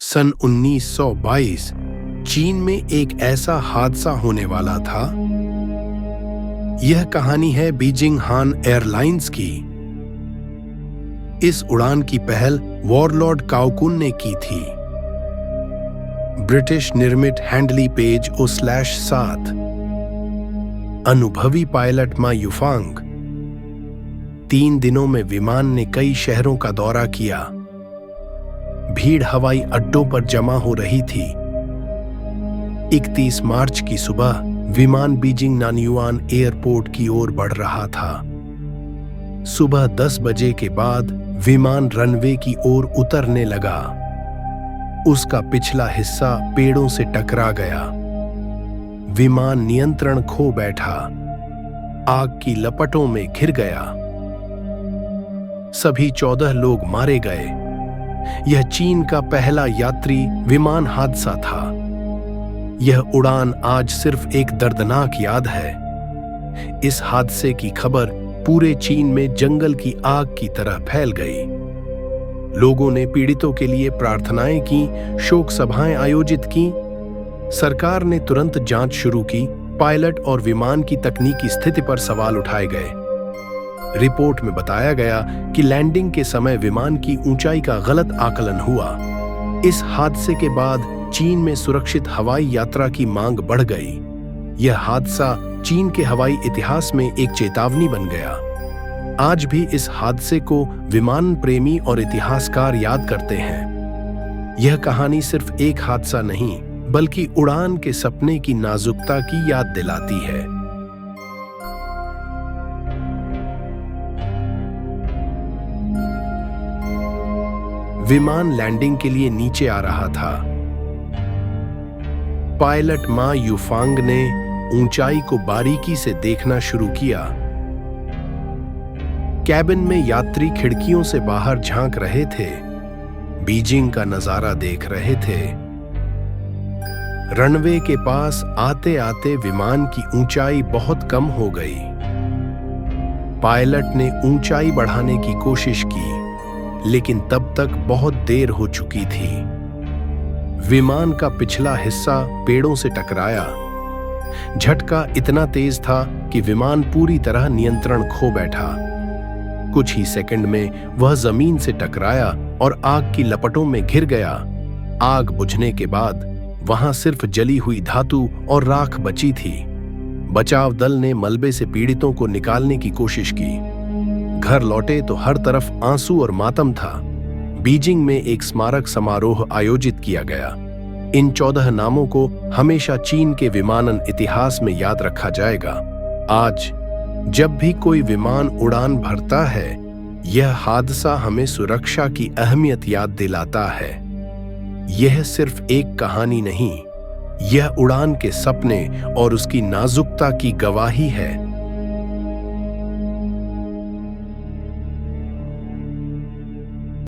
सन 1922 चीन में एक ऐसा हादसा होने वाला था। यह कहानी है बीजिंग हान एयरलाइंस की। इस उड़ान की पहल वॉरलॉर्ड काओकुन ने की थी। ब्रिटिश निर्मित हैंडली पेज O/7 अनुभवी पायलट मा युफांग। 3 दिनों में विमान ने कई शहरों का दौरा किया। भीड़ हवाई अड्डों पर जमा हो रही थी। 31 मार्च की सुबह विमान बीजिंग नानयुआन एयरपोर्ट की ओर बढ़ रहा था। सुबह 10 बजे के बाद विमान रनवे की ओर उतरने लगा। उसका पिछला हिस्सा पेड़ों से टकरा गया। विमान नियंत्रण खो बैठा, आग की लपटों में घिर गया। सभी 14 लोग मारे गए। यह चीन का पहला यात्री विमान हादसा था। यह उड़ान आज सिर्फ एक दर्दनाक याद है। इस हादसे की खबर पूरे चीन में जंगल की आग की तरह फैल गई। लोगों ने पीड़ितों के लिए प्रार्थनाएं की, शोक सभाएं आयोजित की। सरकार ने तुरंत जांच शुरू की। पायलट और विमान की तकनीकी स्थिति पर सवाल उठाए गए। रिपोर्ट में बताया गया कि लैंडिंग के समय विमान की ऊंचाई का गलत आकलन हुआ। इस हादसे के बाद चीन में सुरक्षित हवाई यात्रा की मांग बढ़ गई। यह हादसा चीन के हवाई इतिहास में एक चेतावनी बन गया। आज भी इस हादसे को विमान प्रेमी और इतिहासकार याद करते हैं। यह कहानी सिर्फ एक हादसा नहीं, बल्कि उड़ान के सपने की नाजुकता की याद दिलाती है। विमान लैंडिंग के लिए नीचे आ रहा था। पायलट मा युफांग ने ऊंचाई को बारीकी से देखना शुरू किया। कैबिन में यात्री खिड़कियों से बाहर झांक रहे थे, बीजिंग का नजारा देख रहे थे। रनवे के पास आते आते विमान की ऊंचाई बहुत कम हो गई। पायलट ने ऊंचाई बढ़ाने की कोशिश की, लेकिन तब तक बहुत देर हो चुकी थी। विमान का पिछला हिस्सा पेड़ों से टकराया। झटका इतना तेज था कि विमान पूरी तरह नियंत्रण खो बैठा। कुछ ही सेकंड में वह जमीन से टकराया और आग की लपटों में घिर गया। आग बुझने के बाद वहां सिर्फ जली हुई धातु और राख बची थी। बचाव दल ने मलबे से पीड़ितों को निकालने की कोशिश की। घर लौटे तो हर तरफ आंसू और मातम था। बीजिंग में एक स्मारक समारोह आयोजित किया गया। इन 14 नामों को हमेशा चीन के विमानन इतिहास में याद रखा जाएगा। आज जब भी कोई विमान उड़ान भरता है, यह हादसा हमें सुरक्षा की अहमियत याद दिलाता है। यह सिर्फ एक कहानी नहीं, यह उड़ान के सपने और उसकी नाजुकता की गवाही है।